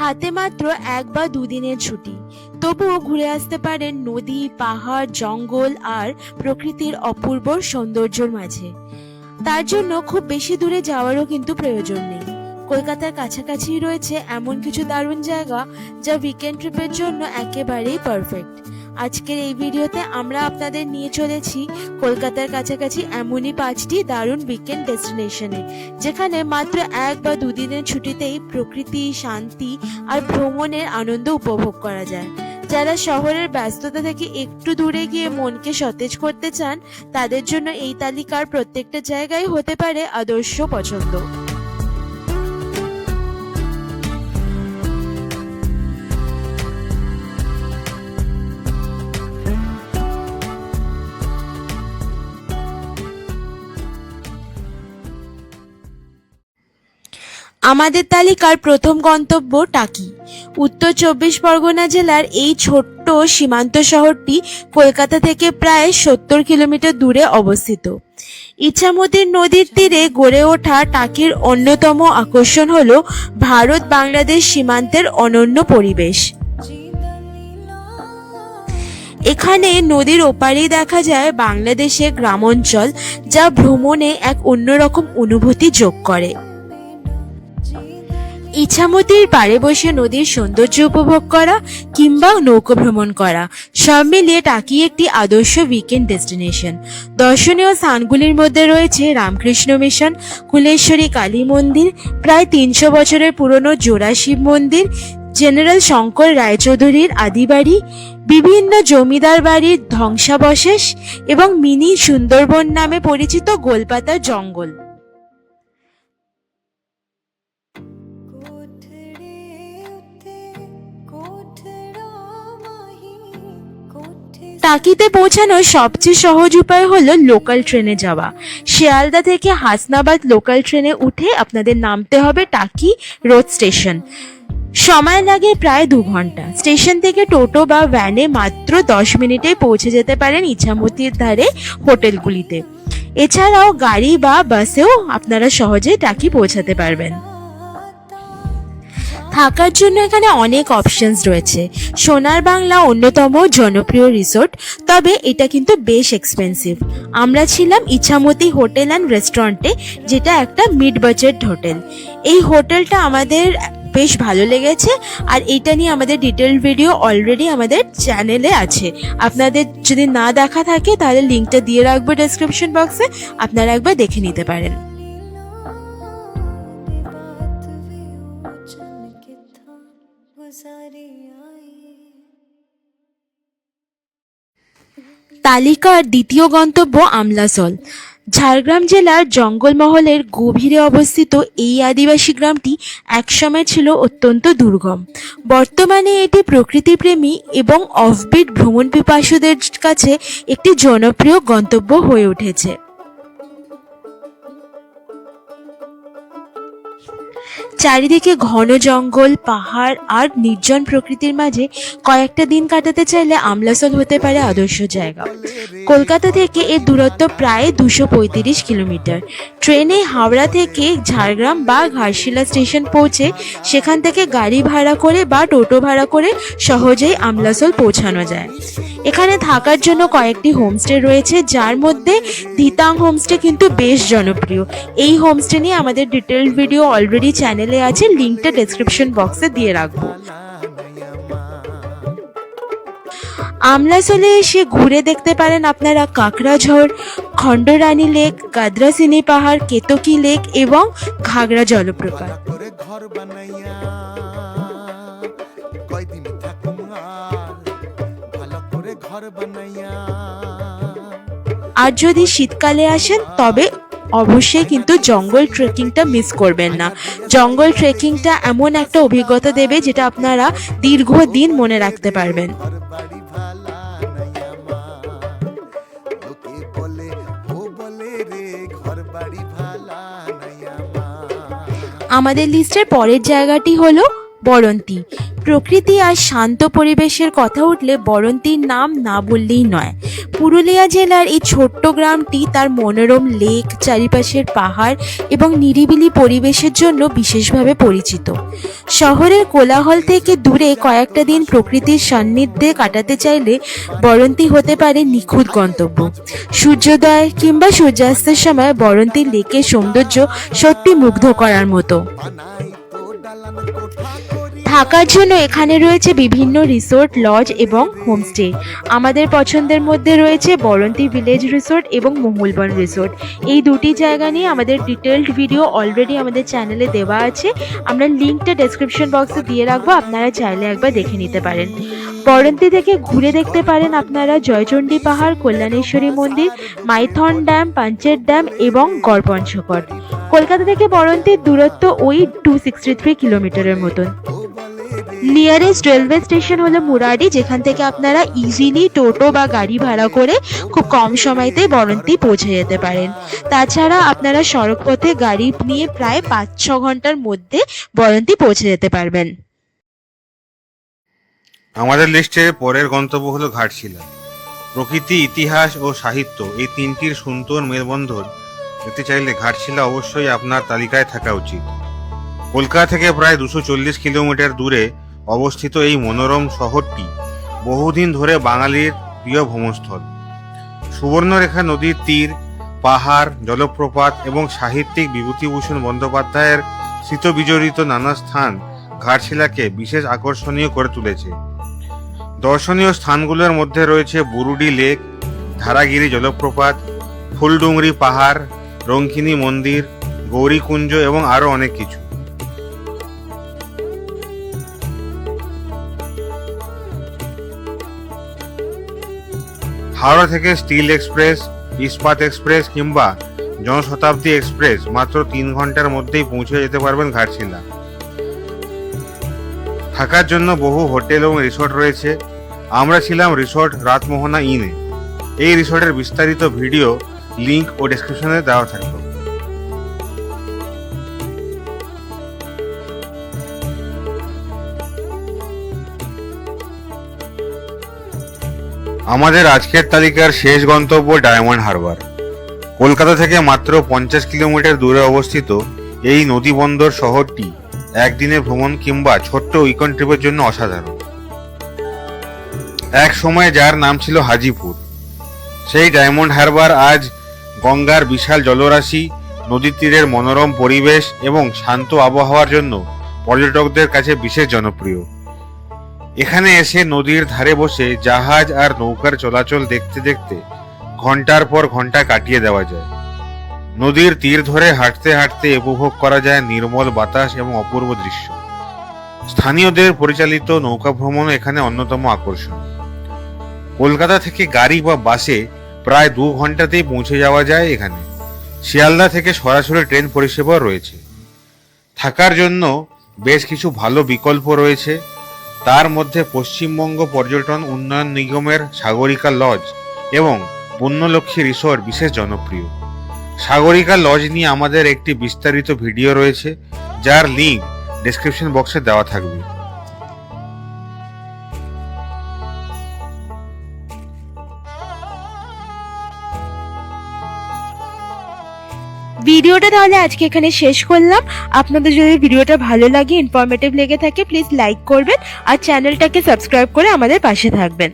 হাতে মাত্র 1 বা 2 দিনের ছুটি, তবুও ঘুরে আসতে পারেন নদী, পাহাড়, জঙ্গল আর প্রকৃতির অপূর্ব সৌন্দর্যের মাঝে। তার জন্য খুব বেশি দূরে যাওয়ারও কিন্তু প্রয়োজন নেই। কলকাতার কাছাকাছি রয়েছে এমন কিছু দারুণ জায়গা যা উইকেন্ড ট্রিপের জন্য একেবারেই পারফেক্ট। আজকের এই ভিডিওতে আমরা আপনাদের নিয়ে চলেছি কলকাতার কাছাকাছি এমনই 5টি দারুণ উইকেন্ড ডেস্টিনেশনে, যেখানে মাত্র 1 বা 2 দিনের ছুটিতেই প্রকৃতি, শান্তি আর ভ্রমণের আনন্দ উপভোগ করা যায়। যারা শহরের ব্যস্ততা থেকে একটু দূরে গিয়ে মনকে সতেজ করতে চান, তাদের জন্য এই তালিকার প্রত্যেকটা জায়গায় হতে পারে আদর্শ পছন্দ। আমাদের তালিকার প্রথম গন্তব্য টাকি। উত্তর 24 পরগনা জেলার এই ছোট্ট সীমান্ত শহরটি কলকাতা থেকে প্রায় 70 কিলোমিটার দূরে অবস্থিত। ইছামতি নদীর তীরে গড়ে ওঠা টাকির অন্যতম আকর্ষণ হল ভারত বাংলাদেশ সীমান্তের অনন্য পরিবেশ। এখানে নদীর ওপারেই দেখা যায় বাংলাদেশের গ্রামাঞ্চল, যা ভ্রমণে এক অন্যরকম অনুভূতি যোগ করে। ইছামতির পাড়ে বসে নদীর সৌন্দর্য উপভোগ করা কিংবা নৌকো ভ্রমণ করা, সব মিলিয়ে টাকি একটি আদর্শ উইকেন্ড ডেস্টিনেশন। দর্শনীয় স্থানগুলির মধ্যে রয়েছে রামকৃষ্ণ মিশন, কুলেশ্বরী কালী মন্দির, প্রায় 300 বছরের পুরনো জোড়া শিব মন্দির, জেনারেল শঙ্কর রায়চৌধুরীর আদিবাড়ি, বিভিন্ন জমিদার বাড়ির ধ্বংসাবশেষ এবং মিনি সুন্দরবন নামে পরিচিত গোলপাতার জঙ্গল। টাকিতে পৌঁছানোর সবচেয়ে সহজ উপায় হলো লোকাল ট্রেনে যাওয়া। শিয়ালদা থেকে হাসনাবাদ লোকাল ট্রেনে উঠে আপনাদের নামতে হবে টাকি রোড স্টেশন। সময় লাগে প্রায় 2 ঘন্টা। স্টেশন থেকে টোটো বা ভ্যানে মাত্র 10 মিনিটে পৌঁছে যেতে পারেন ইছামতির ধারে হোটেলগুলিতে। এছাড়াও গাড়ি বা বাসেও আপনারা সহজেই টাকি পৌঁছাতে পারবেন। থাকার জন্য এখানে অনেক অপশনস রয়েছে। সোনার বাংলা অন্যতম জনপ্রিয় রিসোর্ট, তবে এটা কিন্তু বেশ এক্সপেন্সিভ। আমরা ছিলাম ইছামতি হোটেল অ্যান্ড রেস্টুরেন্টে, যেটা একটা মিড বাজেট হোটেল। এই হোটেলটা আমাদের বেশ ভালো লেগেছে, আর এটা নিয়ে আমাদের ডিটেল ভিডিও অলরেডি আমাদের চ্যানেলে আছে। আপনাদের যদি না দেখা থাকে তাহলে লিঙ্কটা দিয়ে রাখবো ডেসক্রিপশন বক্সে, আপনারা একবার দেখে নিতে পারেন। তালিকার দ্বিতীয় গন্তব্য আমলাসল। ঝাড়গ্রাম জেলার জঙ্গলমহলের গভীরে অবস্থিত এই আদিবাসী গ্রামটি একসময় ছিল অত্যন্ত দুর্গম। বর্তমানে এটি প্রকৃতিপ্রেমী এবং অফবিট ভ্রমণ পিপাসুদের কাছে একটি জনপ্রিয় গন্তব্য হয়ে উঠেছে। চারিদিকে ঘন জঙ্গল, পাহাড় আর নির্জন প্রকৃতির মাঝে কয়েকটা দিন কাটাতে চাইলে আমলাসল হতে পারে আদর্শ জায়গা। কলকাতা থেকে এর দূরত্ব প্রায় 235 কিলোমিটার। ট্রেনে হাওড়া থেকে ঝাড়গ্রাম বা ঘাটশিলা স্টেশন পৌঁছে সেখান থেকে গাড়ি ভাড়া করে বা টোটো ভাড়া করে সহজেই আমলাসল পৌঁছানো যায়। এখানে থাকার জন্য কয়েকটি হোমস্টে রয়েছে, যার মধ্যে দিতাং হোমস্টে কিন্তু বেশ জনপ্রিয়। এই হোমস্টে নিয়ে আমাদের ডিটেলড ভিডিও অলরেডি চ্যানেলে আছে, লিঙ্কটা ডেসক্রিপশন বক্সে দিয়ে রাখবো। আমলাসলে এসে ঘুরে দেখতে পারেন আপনারা কাকড়াঝড়, খণ্ডরানী লেক, গাদ্রাসিনী পাহাড়, কেতকী লেক এবং ঘাগরা জলপ্রপাত। আর যদি শীতকালে আসেন তবে অবশ্যই কিন্তু জঙ্গল ট্রেকিংটা মিস করবেন না। জঙ্গল ট্রেকিংটা এমন একটা অভিজ্ঞতা দেবে যেটা আপনারা দীর্ঘদিন মনে রাখতে পারবেন। আমাদের লিস্টের পরের জায়গাটি হলো বরন্তি। প্রকৃতি আর শান্ত পরিবেশের কথা উঠলে বরন্তির নাম না বললেই নয়। পুরুলিয়া জেলার এই ছোট্ট গ্রামটি তার মনোরম লেক, চারিপাশের পাহাড় এবং নিরিবিলি পরিবেশের জন্য বিশেষভাবে পরিচিত। শহরের কোলাহল থেকে দূরে কয়েকটা দিন প্রকৃতির সান্নিধ্যে কাটাতে চাইলে বরন্তী হতে পারে নিখুঁত গন্তব্য। সূর্যোদয় কিংবা সূর্যাস্তের সময় বরন্তী লেকের সৌন্দর্য সত্যি মুগ্ধ করার মতো। থাকার জন্য এখানে রয়েছে বিভিন্ন রিসোর্ট, লজ এবং হোমস্টে। আমাদের পছন্দের মধ্যে রয়েছে বরন্তী ভিলেজ রিসোর্ট এবং মহুলবন রিসোর্ট। এই দুটি জায়গা নিয়ে আমাদের ডিটেলড ভিডিও অলরেডি আমাদের চ্যানেলে দেওয়া আছে। আমরা লিঙ্কটা ডেসক্রিপশন বক্সে দিয়ে রাখবো, আপনারা চাইলে একবার দেখে নিতে পারেন। বরন্তী থেকে ঘুরে দেখতে পারেন আপনারা জয়চণ্ডী পাহাড়, কল্যাণেশ্বরী মন্দির, মাইথন ড্যাম, পাঞ্চের ড্যাম এবং গড় পঞ্চকোট। কলকাতা থেকে বরন্তীর দূরত্ব ওই 263 কিলোমিটারের মতন। নিয়ারেস্ট রেলওয়ে স্টেশন হলো মুরারি, যেখান থেকে আপনারা ইজিলি টোটো বা গাড়ি ভাড়া করে খুব কম সময়তেই বরন্তী পৌঁছে যেতে পারেন। তাছাড়া আপনারা সড়ক পথে গাড়ি নিয়ে প্রায় 5-6 ঘন্টার মধ্যে বরন্তী পৌঁছে যেতে পারবেন। আমাদের লিস্টের পরের গন্তব্য হলো ঘাটশিলা। প্রকৃতি, ইতিহাস ও সাহিত্য এই তিনটির সুন্দর মেলবন্ধন দেখতে চাইলে ঘাটশিলা অবশ্যই আপনার তালিকায় থাকা উচিত। কলকাতা থেকে প্রায় 240 কিলোমিটার দূরে অবস্থিত এই মনোরম শহরটি বহুদিন ধরে বাঙালির প্রিয় ভ্রমণস্থল। সুবর্ণরেখা নদীর তীর, পাহাড়, জলপ্রপাত এবং সাহিত্যিক বিভূতিভূষণ বন্দ্যোপাধ্যায়ের স্মৃতিবিজড়িত নানা স্থান ঘাটশিলাকে বিশেষ আকর্ষণীয় করে তুলেছে। দর্শনীয় স্থানগুলোর মধ্যে রয়েছে বুরুডি লেক, ধারাগিরি জলপ্রপাত, ফুলডুংরি পাহাড়, রঙ্কিনী মন্দির, গৌরীকুঞ্জ এবং আরো অনেক কিছু। হাওড়া থেকে স্টিল এক্সপ্রেস, ইস্পাত এক্সপ্রেস কিংবা জনশতাব্দী এক্সপ্রেস মাত্র 3 ঘন্টার মধ্যেই পৌঁছে যেতে পারবেন ঘাটশিলা। থাকার জন্য বহু হোটেল এবং রিসোর্ট রয়েছে। আমরা ছিলাম রিসোর্ট রাতমোহনা ইনে। এই রিসোর্টের বিস্তারিত ভিডিও লিংক ও ডেসক্রিপশনে দেওয়া থাকবে। আমাদের আজকের তালিকার শেষ গন্তব্য ডায়মন্ড হারবার। কলকাতা থেকে মাত্র 50 কিলোমিটার দূরে অবস্থিত এই নদীবন্দর শহরটি একদিনের ভ্রমণ কিংবা ছোট্ট উইকেন্ড ট্রিপের জন্য অসাধারণ। এক সময় যার নাম ছিল হাজিপুর, সেই ডায়মন্ড হারবার আজ গঙ্গার বিশাল জলরাশি, নদীর তীরের মনোরম পরিবেশ এবং শান্ত আবহাওয়ার জন্য পর্যটকদের কাছে বিশেষ জনপ্রিয়। এখানে এসে নদীর ধারে বসে জাহাজ আর নৌকার চলাচল দেখতে দেখতে ঘন্টার পর ঘন্টা কাটিয়ে দেওয়া যায়। নদীর তীর ধরে হাঁটতে হাঁটতে উপভোগ করা যায় নির্মল বাতাস এবং অপূর্ব দৃশ্য। স্থানীয়দের পরিচালিত নৌকা ভ্রমণ এখানে অন্যতম আকর্ষণ। কলকাতা থেকে গাড়ি বা বাসে প্রায় 2 ঘন্টাতেই পৌঁছে যাওয়া যায় এখানে। শিয়ালদা থেকে সরাসরি ট্রেন পরিষেবা রয়েছে। থাকার জন্য বেশ কিছু ভালো বিকল্প রয়েছে। তার মধ্যে পশ্চিমবঙ্গ পর্যটন উন্নয়ন নিগমের সাগরিকা লজ এবং পুণ্যলক্ষ্মী রিসোর্ট বিশেষ জনপ্রিয়। সাগরিকা লজ নিয়ে আমাদের একটি বিস্তারিত ভিডিও রয়েছে, যার লিংক ডেসক্রিপশন বক্সে দেওয়া থাকবে। ভিডিওটা তাহলে আজকে এখানে শেষ করলাম। আপনাদের যদি ভিডিওটা ভালো লাগে, ইনফরমেটিভ লেগে থাকে, প্লিজ লাইক করবেন আর চ্যানেলটাকে সাবস্ক্রাইব করে আমাদের পাশে থাকবেন।